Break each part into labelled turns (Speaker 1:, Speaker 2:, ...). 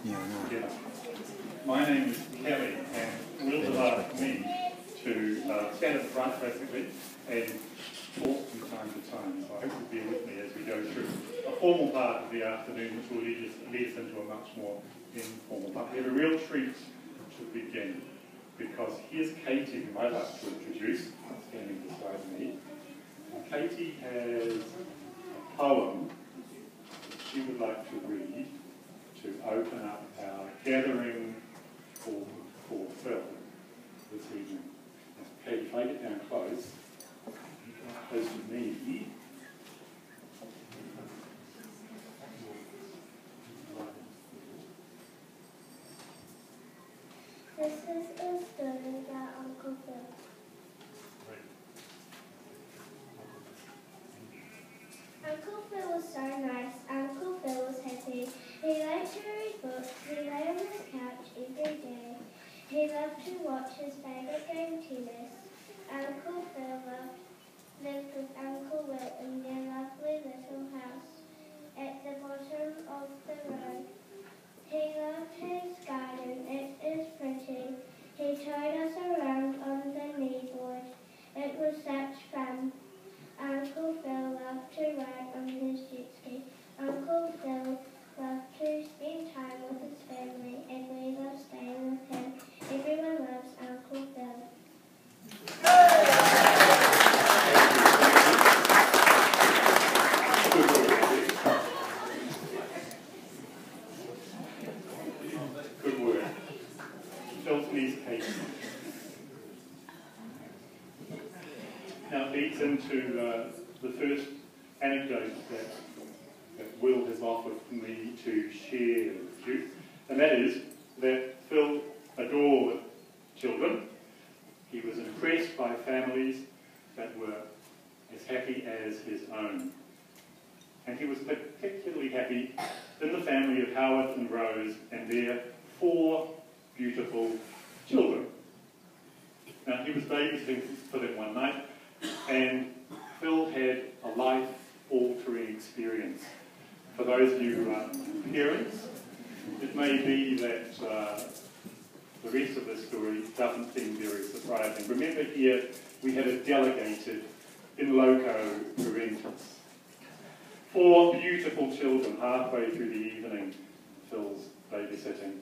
Speaker 1: together. My name is Kelly, and Will has asked me to stand at the front, basically, and talk from time to time. So I hope you'll bear with me as we go through a formal part of the afternoon, which will lead us into a much more informal part. We have a real treat to begin, because here's Katie, whom I'd like to introduce, standing beside me. And Katie has a poem that she would like to read to open up our gathering for Phil this evening. Now, Katie, if I get down close to me.
Speaker 2: This is a story about Uncle Phil. Uncle Phil was so nice. Uncle Phil was happy. He liked to read books. He lay on his couch every day. He loved to watch his favourite game, tennis. Uncle Phil lived with Uncle Will in their lovely little house at the bottom of the road. He loved his garden. It is pretty. He towed us around on the kneeboard. It was such fun. Uncle Phil loved to ride on his jet ski. Uncle Phil loved to spend time with his family, and we love staying with him. Everyone loves Uncle Phil.
Speaker 1: Good word. Phil's niece Kate. Now it leads into the first anecdote that Will has offered me to share with you, and that is that Phil adored children. He was impressed by families that were as happy as his own. And he was particularly happy in the family of Howard and Rose and their 4 beautiful children. Now, he was babysitting for them one night, and Phil had a life-altering experience. For those of you parents, it may be that the rest of the story doesn't seem very surprising. Remember here, we had a delegated in loco parentis. 4 beautiful children. Halfway through the evening, Phil's babysitting.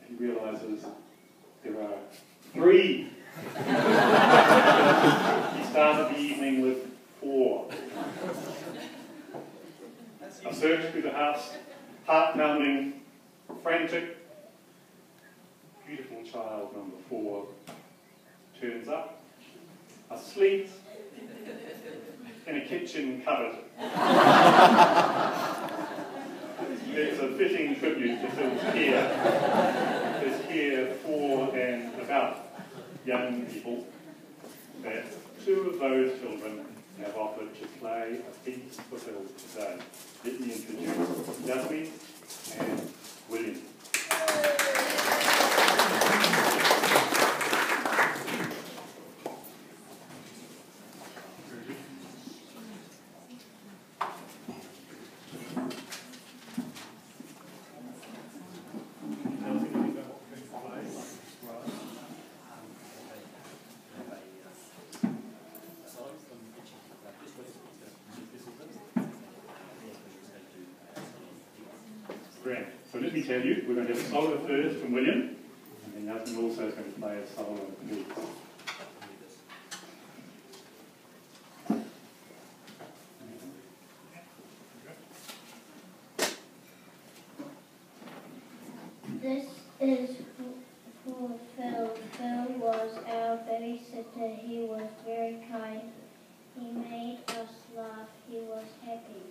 Speaker 1: He realises there are 3. He started the evening with 4. A search through the house, heart-pounding, frantic. Beautiful child number 4 turns up, asleep in a kitchen cupboard. It's a fitting tribute to Phil's care. His care for and about young people, that 2 of those children have offered to play a piece for Phil today. Let me introduce Jasmine and William. So let me tell you, we're going to have a solo first from William, and then Yasmin also is going to play a solo of Luke.
Speaker 2: This is for Phil. Phil was our babysitter. He was very kind. He made us laugh. He was happy.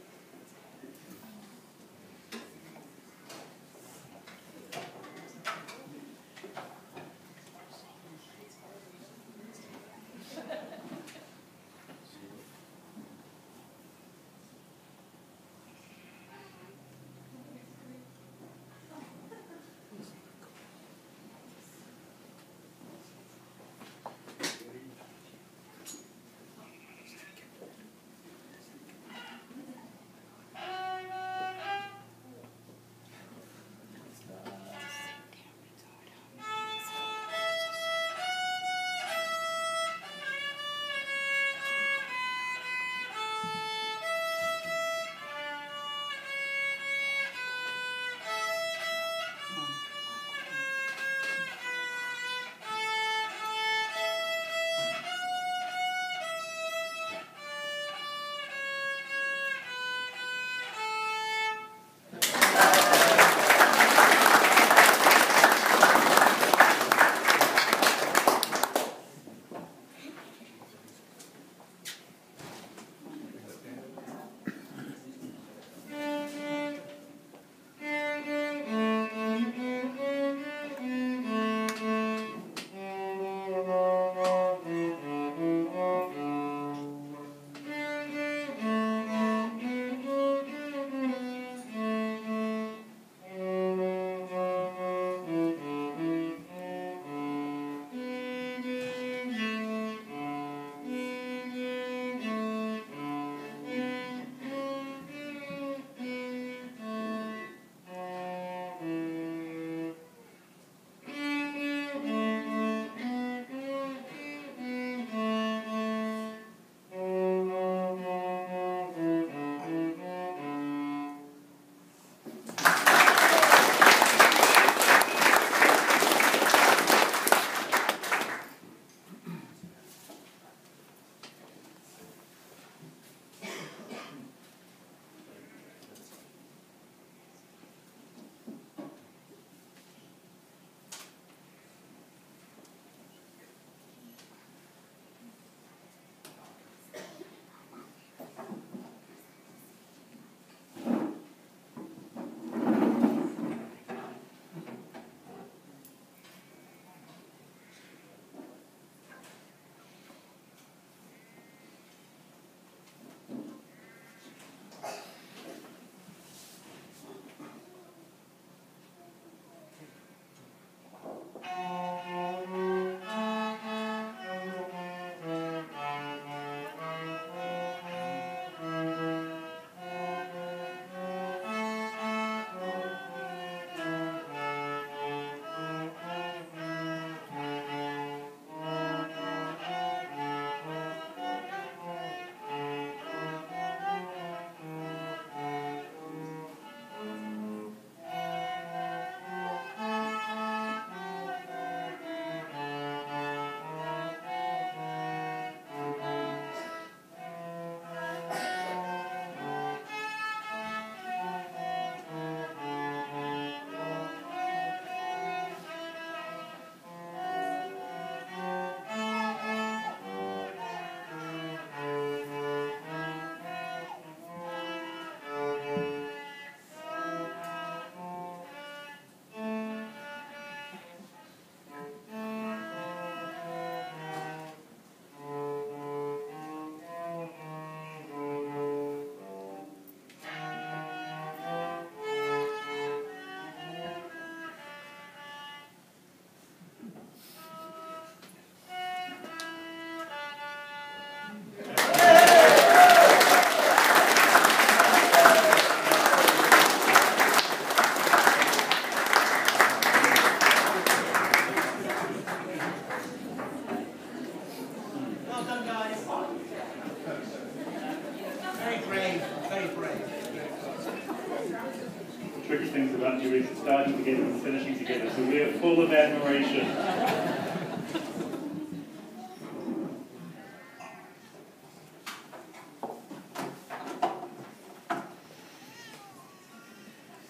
Speaker 1: things about you is starting together and finishing together, so we're full of admiration.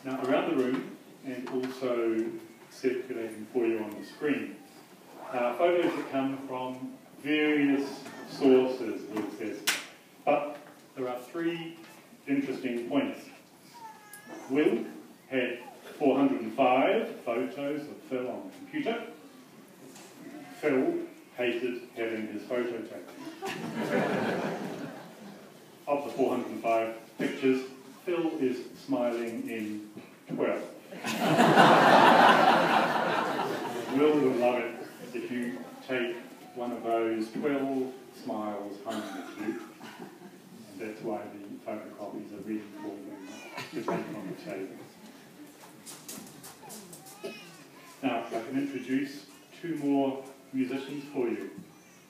Speaker 1: Now, around the room, and also circulating for you on the screen, are photos that come from various sources, Will says. But there are three interesting points. Will had 405 photos of Phil on the computer. Phil hated having his photo taken. Of the 405 pictures, Phil is smiling in 12. Will would love it if you take one of those 12 smiles home with you. And that's why the photocopies are ready for you to take on the table. Now, I can introduce two more musicians for you.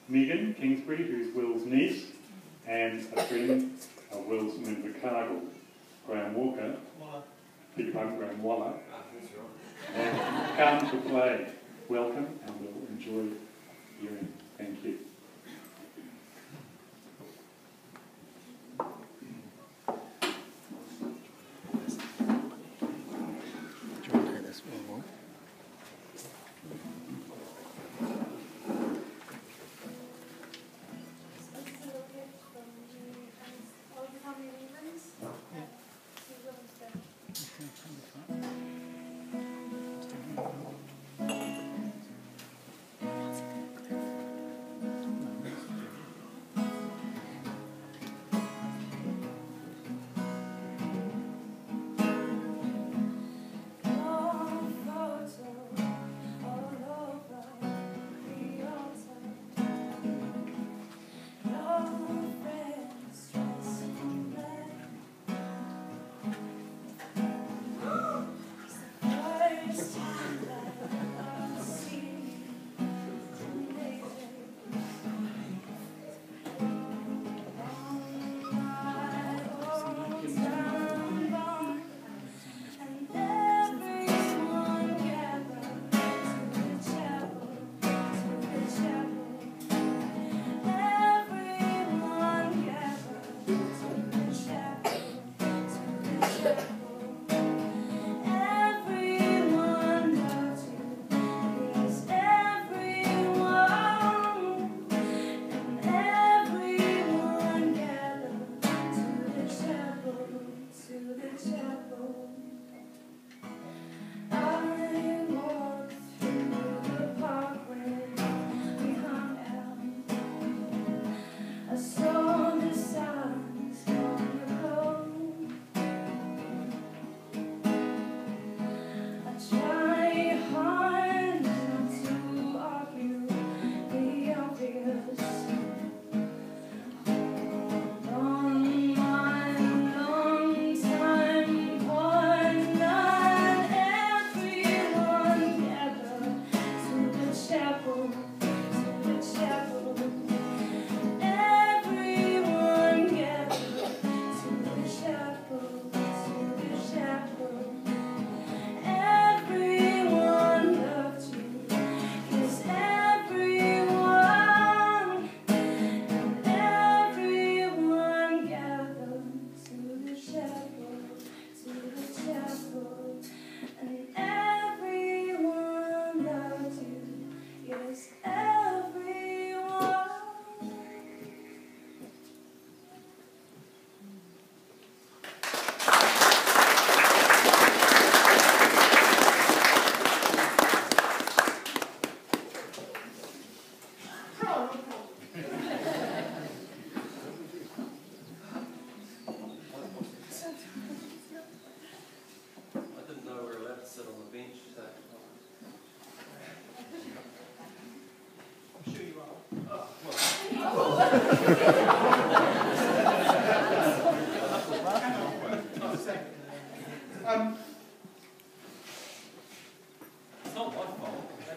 Speaker 1: Megan Kingsbury, who's Will's niece, and a friend of Will's from Invercargill, Graham Walker, Graham Waller, and come to play. Welcome, and we'll enjoy hearing. Thank you.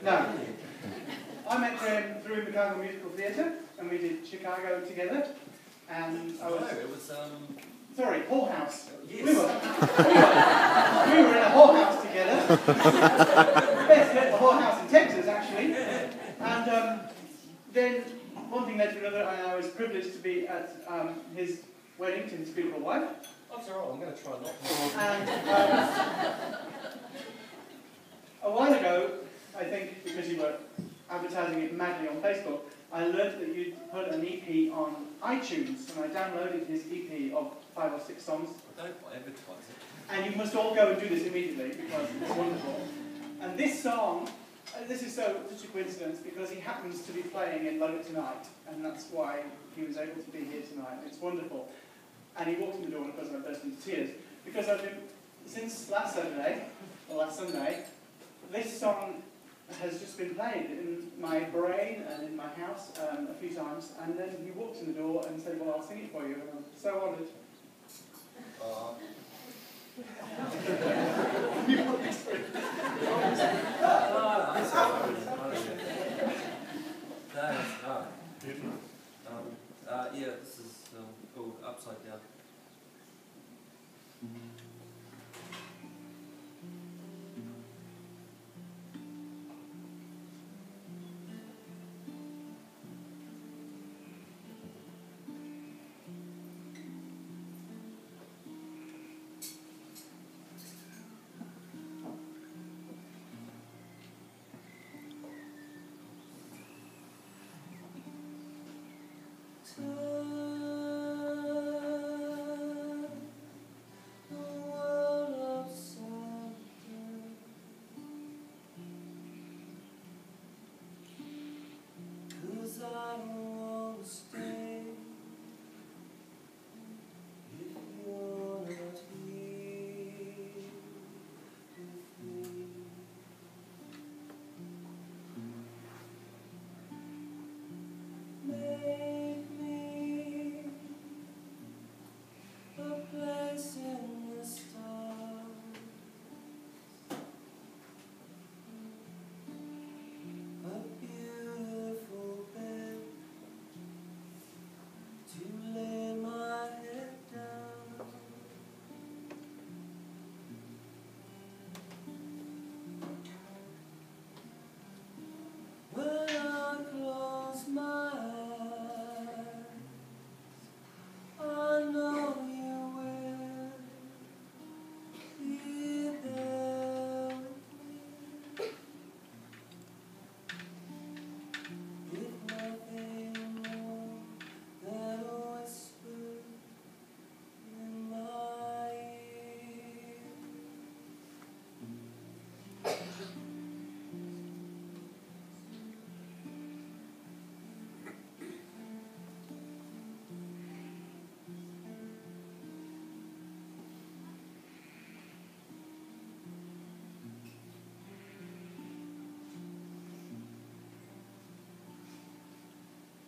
Speaker 3: No. I met Graham through Invercargill Musical Theatre, and we did Chicago together. And I was.
Speaker 4: No, it was.
Speaker 3: sorry, whorehouse.
Speaker 4: Yes.
Speaker 3: We were in a whorehouse together. Best little whorehouse in Texas, actually. And then one thing led to another, and I was privileged to be at his wedding to his beautiful wife.
Speaker 4: That's all right, I'm going to try not to.
Speaker 3: And a while ago, I think because you were advertising it madly on Facebook, I learned that you'd put an EP on iTunes, and I downloaded his EP of 5 or 6 songs.
Speaker 4: I don't advertise it.
Speaker 3: And you must all go and do this immediately because it's wonderful. And this song, this is such a coincidence because he happens to be playing in Love It Tonight, and that's why he was able to be here tonight. It's wonderful. And he walked in the door, and of course I burst into tears because I've been, since last Saturday, or last Sunday, this song has just been played in my brain and in my house a few times, and then he walked in the door and said, well, I'll sing it for you, and I'm so honoured.
Speaker 4: Yeah, this is called Upside Down.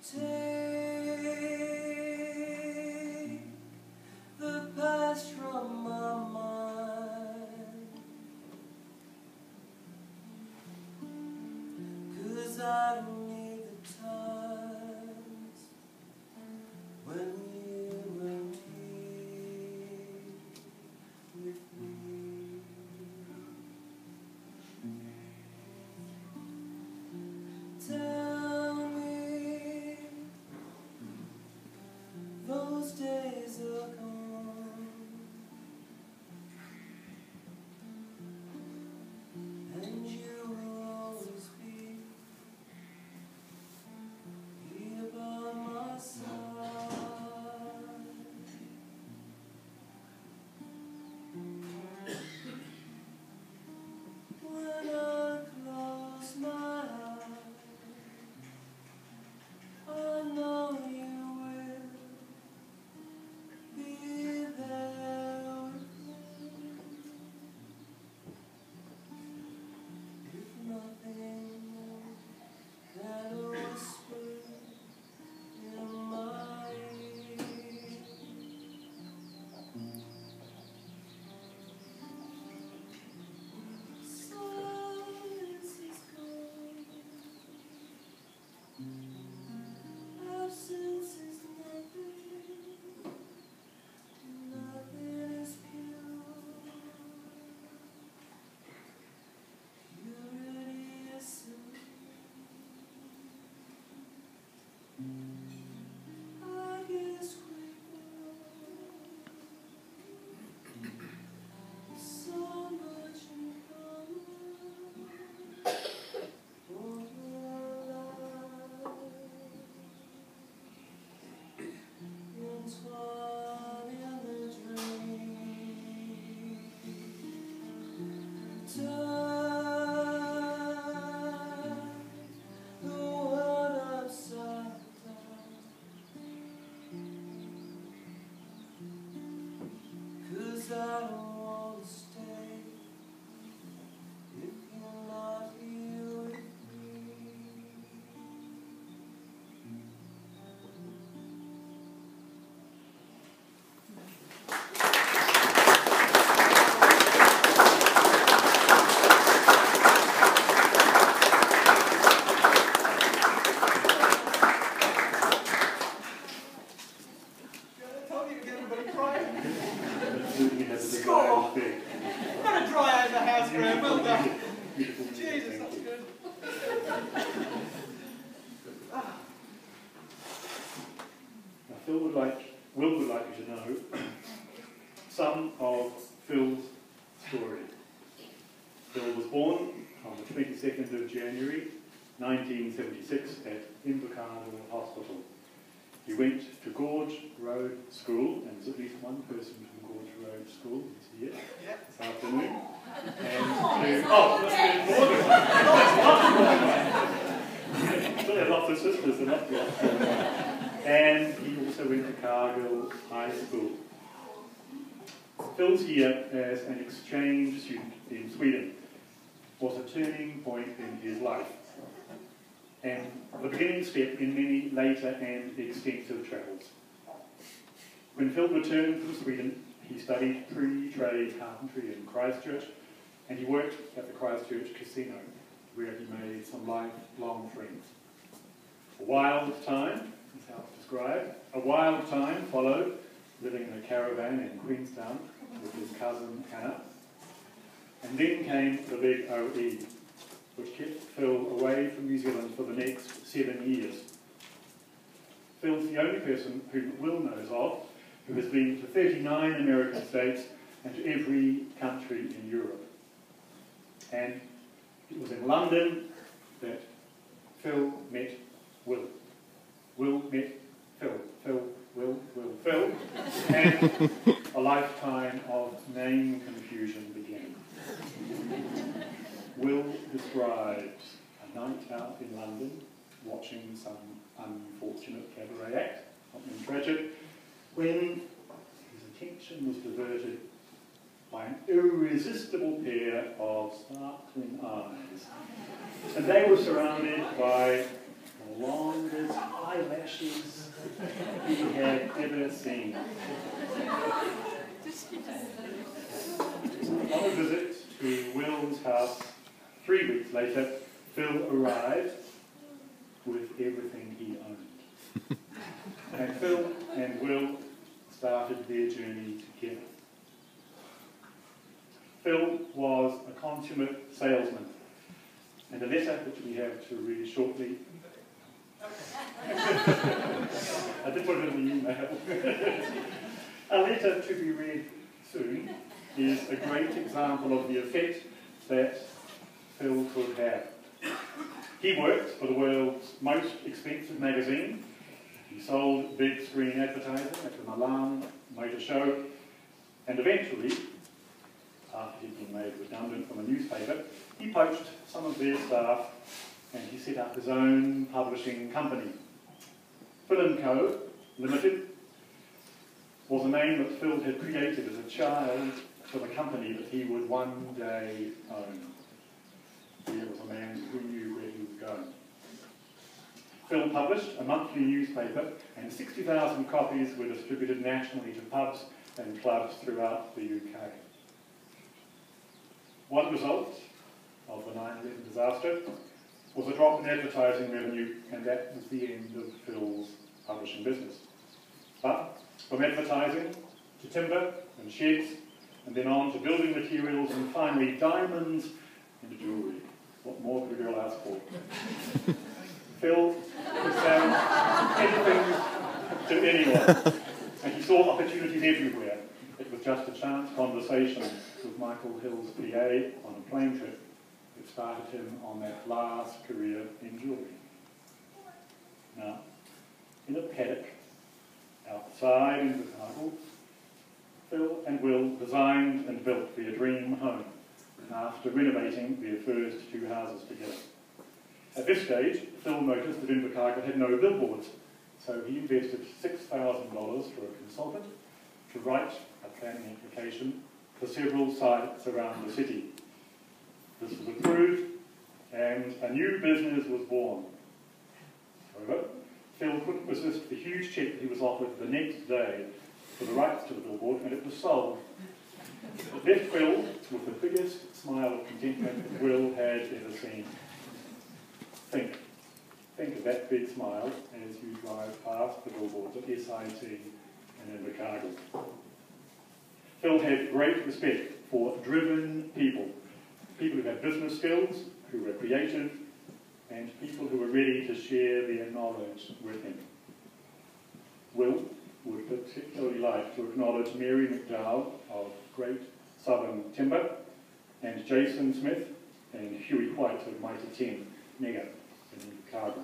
Speaker 5: Take the past from my mind, 'cause I don't need the times when you were here with me. Tell me
Speaker 3: nice, Graham. Well done.
Speaker 1: Beautiful.
Speaker 3: Jesus, that's good.
Speaker 1: Now, Will would like you to know some of Phil's story. Phil was born on the 22nd of January 1976 at Invercargill Hospital. He went to Gorge Road School, and there's at least one person from Gorge Road School who's here this afternoon. And Phil had lots of sisters and lots of and he also went to Cargill High School. Phil's year as an exchange student in Sweden was a turning point in his life, and the beginning step in many later and extensive travels. When Phil returned from Sweden, he studied pre-trade carpentry in Christchurch, and he worked at the Christchurch casino, where he made some lifelong friends. A wild time, is how it's described, a wild time followed, living in a caravan in Queenstown with his cousin Hannah. And then came the big OE, which kept Phil away from New Zealand for the next 7 years. Phil's the only person whom Will knows of who has been to 39 American states and to every country in Europe. And it was in London that Phil met Will. Will met Phil. Phil, Will, Phil. And a lifetime of name confusion began. Will describes a night out in London, watching some unfortunate cabaret act, something tragic, when his attention was diverted by an irresistible pair of sparkling eyes. And they were surrounded by the longest eyelashes he had ever seen. On a visit to Will's house 3 weeks later, Phil arrived with everything he owned. And Phil and Will started their journey together. Phil was a consummate salesman, and a letter which we have to read shortly. I did put it in the email. A letter to be read soon is a great example of the effect that Phil could have. He worked for the world's most expensive magazine. He sold big screen advertising at the Milan Motor Show, and eventually, after he'd been made redundant from a newspaper, he poached some of their staff and he set up his own publishing company. Phil & Co. Limited was a name that Phil had created as a child for the company that he would one day own. Here was a man who knew where he was going. Phil published a monthly newspaper, and 60,000 copies were distributed nationally to pubs and clubs throughout the UK. One result of the 9/11 disaster was a drop in advertising revenue, and that was the end of Phil's publishing business. But from advertising to timber and sheds, and then on to building materials, and finally diamonds and jewellery. What more could a girl ask for? Phil could sell anything to anyone, and he saw opportunities everywhere. It was just a chance conversation with Michael Hill's PA on a plane trip that started him on that last career in jewellery. Now, in a paddock outside Invercargill, Phil and Will designed and built their dream home after renovating their first 2 houses together. At this stage, Phil noticed that Invercargill had no billboards, so he invested $6,000 for a consultant to write a planning application for several sites around the city. This was approved, and a new business was born. However, Phil couldn't resist the huge cheque that he was offered the next day for the rights to the billboard, and it was sold. It left Phil with the biggest smile of contentment that Will had ever seen. Think of that big smile as you drive past the billboards of SIT and Invercargill. Phil had great respect for driven people, had business skills, who were creative, and people who were ready to share their knowledge with him. Will would particularly like to acknowledge Mary McDowell of Great Southern Timber, and Jason Smith and Huey White of Mighty 10 Mega in Cargill.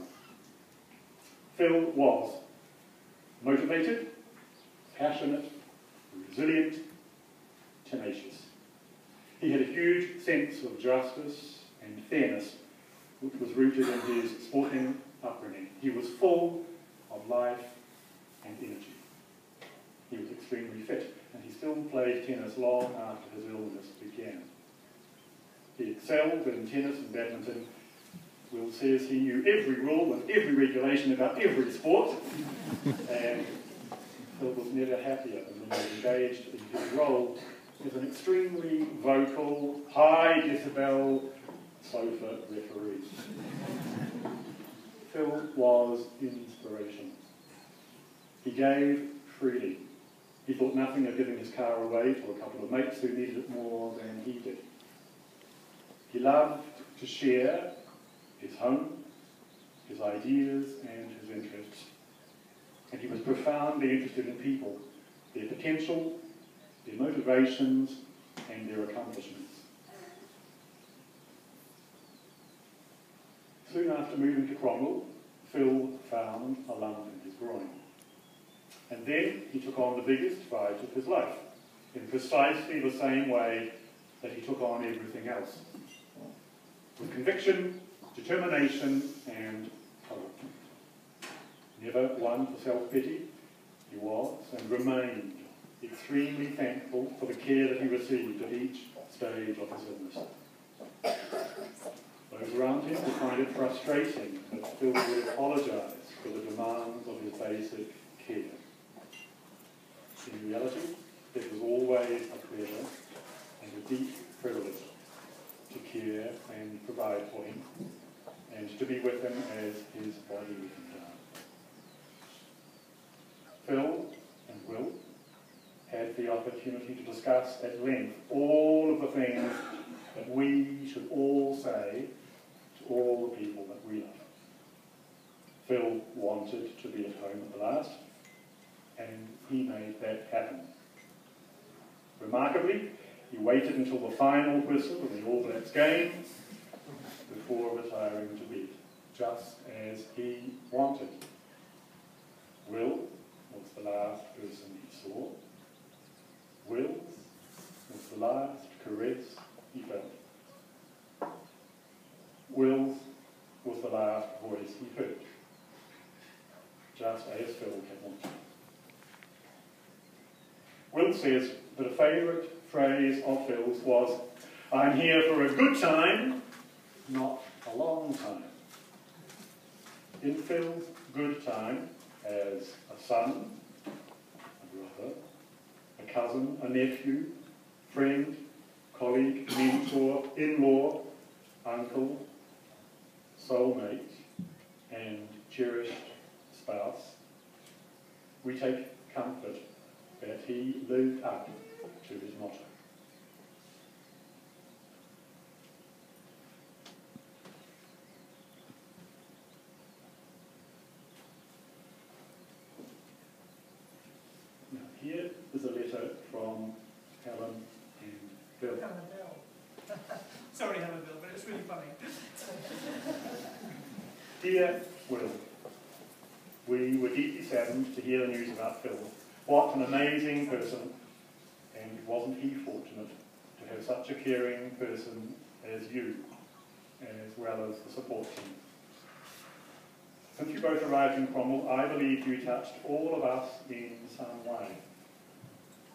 Speaker 1: Phil was motivated, passionate, resilient, tenacious. He had a huge sense of justice and fairness, which was rooted in his sporting upbringing. He was full of life and energy. He was extremely fit, and he still played tennis long after his illness began. He excelled in tennis and badminton. Will says he knew every rule and every regulation about every sport, and Phil was never happier than when he engaged in his role as an extremely vocal, high decibel sofa referee. Phil was inspirational. He gave freely. He thought nothing of giving his car away to a couple of mates who needed it more than he did. He loved to share his home, his ideas, and his interests. And he was profoundly interested in people, their potential, their motivations, and their accomplishments. Soon after moving to Cromwell, Phil found a lump in his groin. And then he took on the biggest fight of his life, in precisely the same way that he took on everything else. With conviction, determination, and hope. Never one for self-pity, he was and remained extremely thankful for the care that he received at each stage of his illness. Those around him would find it frustrating that Phil would apologise for the demands of his basic care. In reality, it was always a pleasure and a deep privilege to care and provide for him, and to be with him as his body let him down. Phil and Will had the opportunity to discuss at length all of the things that we should all say to all the people that we love. Phil wanted to be at home at the last, and he made that happen. Remarkably, he waited until the final whistle of the All Blacks game before retiring to bed, just as he wanted. Will was the last person he saw. Will was the last caress he felt. Will was the last voice he heard, just as Phil had wanted. Will says that a favourite phrase of Phil's was, "I'm here for a good time, not a long time." In Phil's good time, as a son, a brother, a cousin, a nephew, friend, colleague, mentor, in-law, uncle, soulmate, and cherished spouse, we take comfort that he lived up to his motto. Now, here is a letter from Helen and Bill.
Speaker 3: Helen and Bill. Sorry, Helen and Bill, but it's really funny.
Speaker 1: Dear Will, we were deeply saddened to hear the news about Phil. What an amazing person, and wasn't he fortunate to have such a caring person as you, as well as the support team. Since you both arrived in Cromwell, I believe you touched all of us in some way,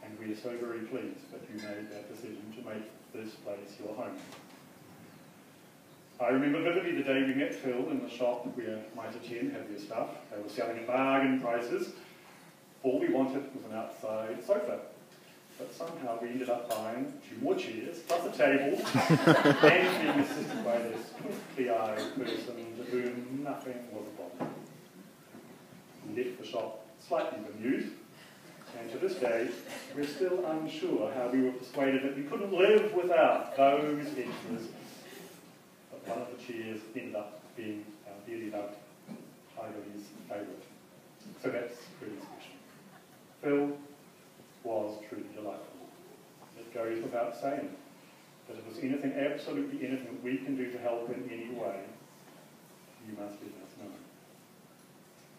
Speaker 1: and we are so very pleased that you made that decision to make this place your home. I remember vividly the day we met Phil in the shop where Mighty 10 had their stuff. They were selling at bargain prices. All we wanted was an outside sofa. But somehow we ended up buying 2 more chairs, plus a table, and being assisted by this clear-eyed person to whom nothing was a problem. We left the shop slightly bemused, and to this day, we're still unsure how we were persuaded that we couldn't live without those extras one of the chairs ended up being our dearly loved Heidel's favourite. So that's pretty special. Phil was truly delightful. It goes without saying that if there's anything, absolutely anything we can do to help in any way, you must let us know.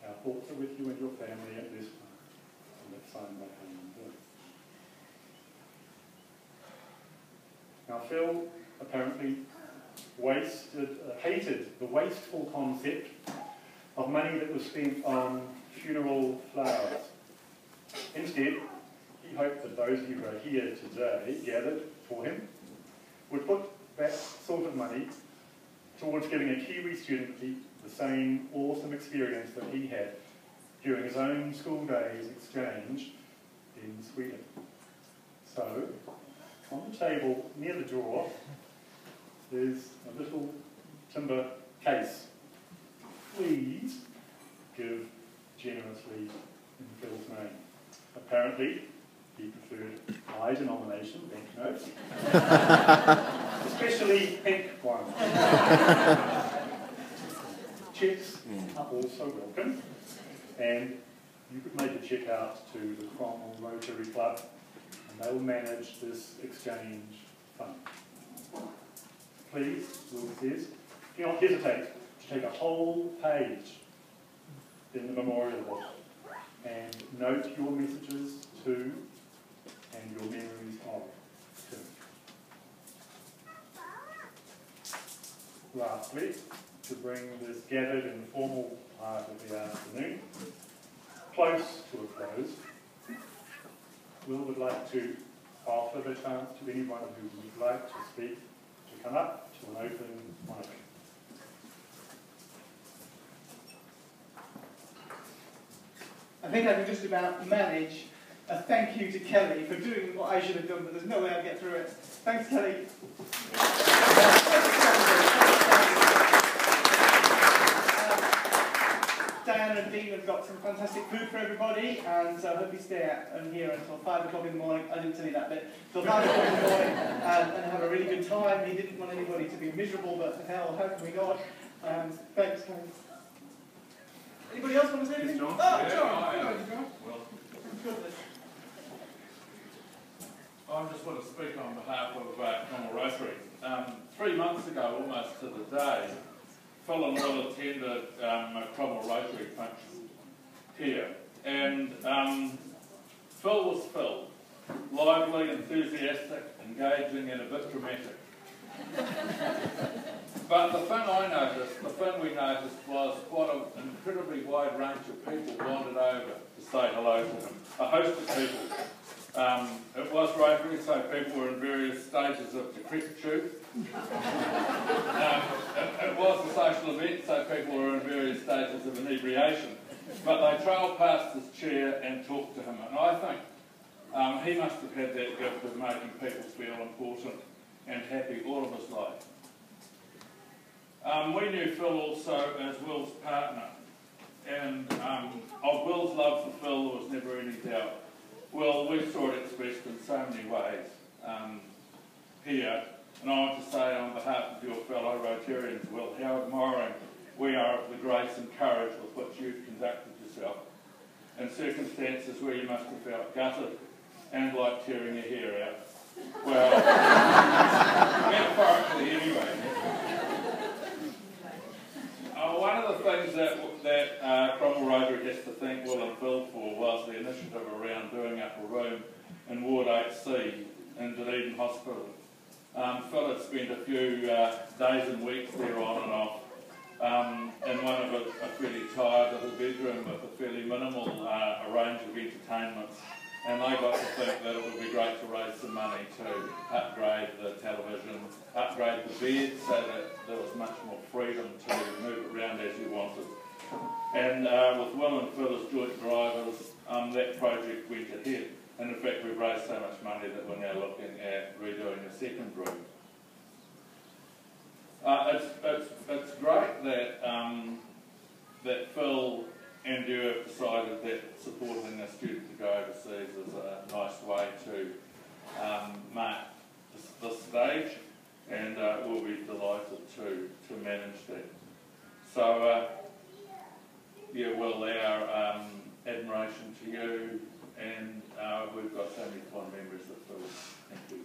Speaker 1: Our thoughts are with you and your family at this time. And that's signed by Helen and Bill. Now Phil apparently hated the wasteful concept of money that was spent on funeral flowers. Instead, he hoped that those of you who are here today, gathered for him, would put that sort of money towards giving a Kiwi student the same awesome experience that he had during his own school days exchange in Sweden. So, on the table near the door, there's a little timber case. Please give generously in Phil's name. Apparently, he preferred high denomination banknotes, especially pink ones. Cheques are also welcome, and you could make a cheque out to the Cromwell Rotary Club, and they will manage this exchange fund. Please, Will says, do not hesitate to take a whole page in the memorial book and note your messages to and your memories of Tim. Lastly, to bring this gathered and formal part of the afternoon close to a close, Will would like to offer the chance to anyone who would like to speak to come up to an open mic.
Speaker 3: I think I can just about manage a thank you to Kelly for doing what I should have done, but there's no way I'll get through it. Thanks, Kelly. Diane and Dean have got some fantastic food for everybody, and so I hope you stay here until 5 o'clock in the morning. I didn't tell you that bit. Till 5 o'clock in the morning and have a really good time. He didn't want anybody to be miserable, but hell, how can we not? Thanks, Kelly. Anybody else want to say anything?
Speaker 6: John?
Speaker 3: Oh,
Speaker 6: Yeah,
Speaker 3: John.
Speaker 6: Well, I just want to speak on behalf of Cromwell Rotary. 3 months ago, almost to the day, Phil and Will attended a Cromwell Rotary function here, and Phil was Phil, lively, enthusiastic, engaging, and a bit dramatic. But the thing we noticed was what an incredibly wide range of people wandered over to say hello to him. A host of people. It was Rotary, so people were in various stages of decrepitude. It was a social event, so people were in various stages of inebriation. But they trailed past his chair and talked to him, and I think he must have had that gift of making people feel important and happy all of his life. We knew Phil also as Will's partner, and of Will's love for Phil there was never any doubt. Well, we saw it expressed in so many ways here, and I want to say on behalf of your fellow Rotarians, Will, how admiring we are of the grace and courage with which you've conducted yourself in circumstances where you must have felt gutted and like tearing your hair out. Well, metaphorically anyway. One of the things that Cromwell Rotary has to thank Will and Phil for was the initiative around doing up a room in Ward 8C in Dunedin Hospital. Phil had spent a few days and weeks there on and off in one of a fairly tired little bedroom with a fairly minimal range of entertainments, and they got to think that it would be great to raise some money to upgrade the television, upgrade the bed so that there was much more freedom to move it around as you wanted. And with Will and Phil as joint drivers, that project went ahead. And in fact, we've raised so much money that we're now looking at redoing a second room. It's great that that Phil and you have decided that supporting a student to go overseas is a nice way to mark this stage, and we'll be delighted to manage that. So, yeah, well, our admiration to you, and we've got so many fond memories of Phil. Thank you.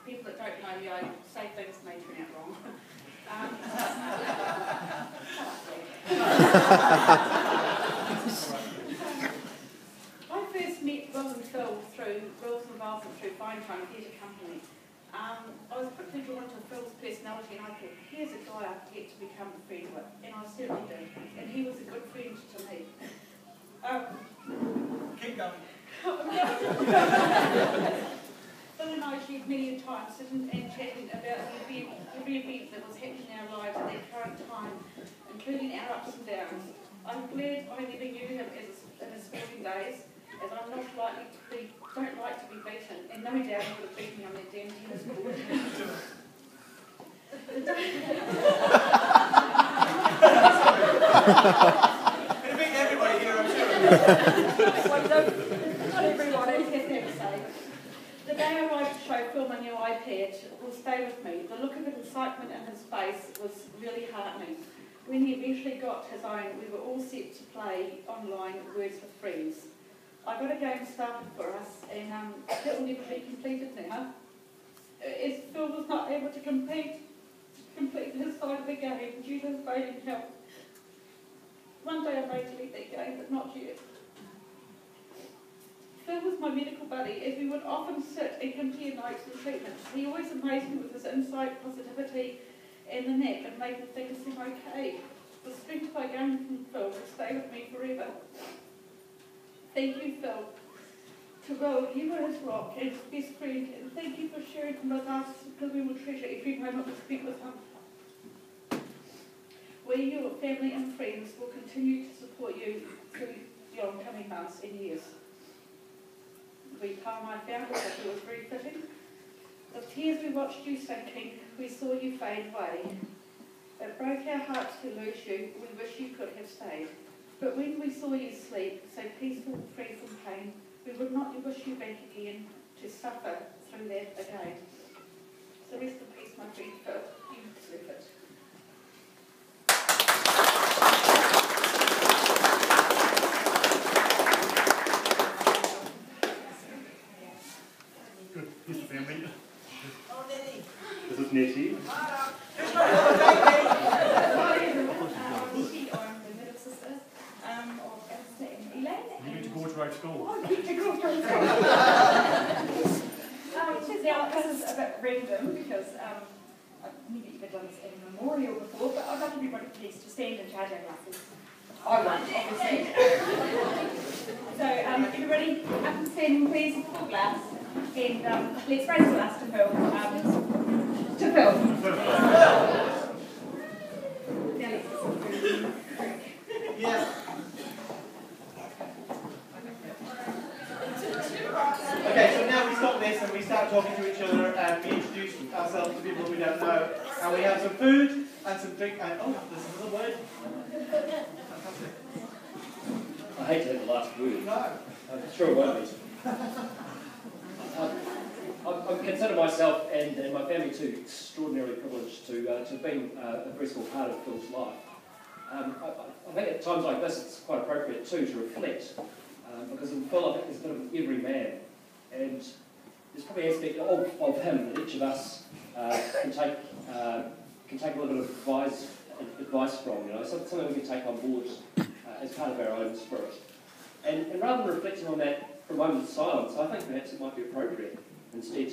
Speaker 7: People that don't know you, I say things may turn out wrong. I first met Will and Phil through Will's involvement through Fine Time Theatre Company. I was quickly drawn to Phil's personality, and I thought, here's a guy I could get to become a friend with, and I certainly did. And he was a good friend to me.
Speaker 3: Keep going.
Speaker 7: Phil and I shared many times sitting and chatting about every event that was happening in our lives at that current time, including our ups and downs. I'm glad I never knew him in his sporting days, as I'm not don't like to be beaten, and no doubt he would have beaten me on that damn tennis court.
Speaker 3: It'll beat everybody here, I'm sure.
Speaker 7: Not everyone has that to say. The day I arrived to show Phil my new iPad will stay with me. The look of excitement in his face was really heartening. When he eventually got his own, we were all set to play online Words with Friends. I got a game started for us, and that will never be completed now. As Phil was not able to complete his side of the game due to his failing health. One day I may delete that game, but not yet. Phil was my medical buddy, as we would often sit and compare notes and treatments. He always amazed me with his insight, positivity, and the knack of making things seem okay. The strength I gained from Phil will stay with me forever. Thank you, Phil. To Will, you were his rock and his best friend, and thank you for sharing him with us, because we will treasure every moment we spent with him. We, your family and friends, will continue to support you through the oncoming months and years. The poem I found was that it was very fitting. With tears we watched you sinking, we saw you fade away. It broke our hearts to lose you, we wish you could have stayed. But when we saw you sleep, so peaceful, free from pain, we would not wish you back again, to suffer through that again. So rest in peace, my friend Phil, you deserve it.
Speaker 1: Good. Here's the family.
Speaker 5: Oh, Nettie.
Speaker 1: This is Nettie.
Speaker 7: I'm the middle sister of Alistair and Elaine.
Speaker 1: You went to Gorge Road School.
Speaker 7: Oh, I went to Gorge Road School. Now, this is a bit random because I've never even done this at a memorial before, but I'd like everybody please to stand and charge our glasses. I won't, obviously. So, everybody up and standing, please, full glass. And let's raise a glass to Phil. To Phil. Now let's
Speaker 3: Yes. Okay, so now we stop this and we start talking to each other and we introduce ourselves to people we don't know. And we have some food and some drink and oh, there's another word. Fantastic.
Speaker 8: I hate to have the last word.
Speaker 3: No.
Speaker 8: I'm sure it won't be. I consider myself and my family too extraordinarily privileged to have been a very small part of Phil's life. I think at times like this it's quite appropriate too to reflect, because in Phil I think there's a bit of every man, and there's probably an aspect of him that each of us can take a little bit of advice from, something we can take on board as part of our own spirit. And rather than reflecting on that for a moment of silence, I think perhaps it might be appropriate instead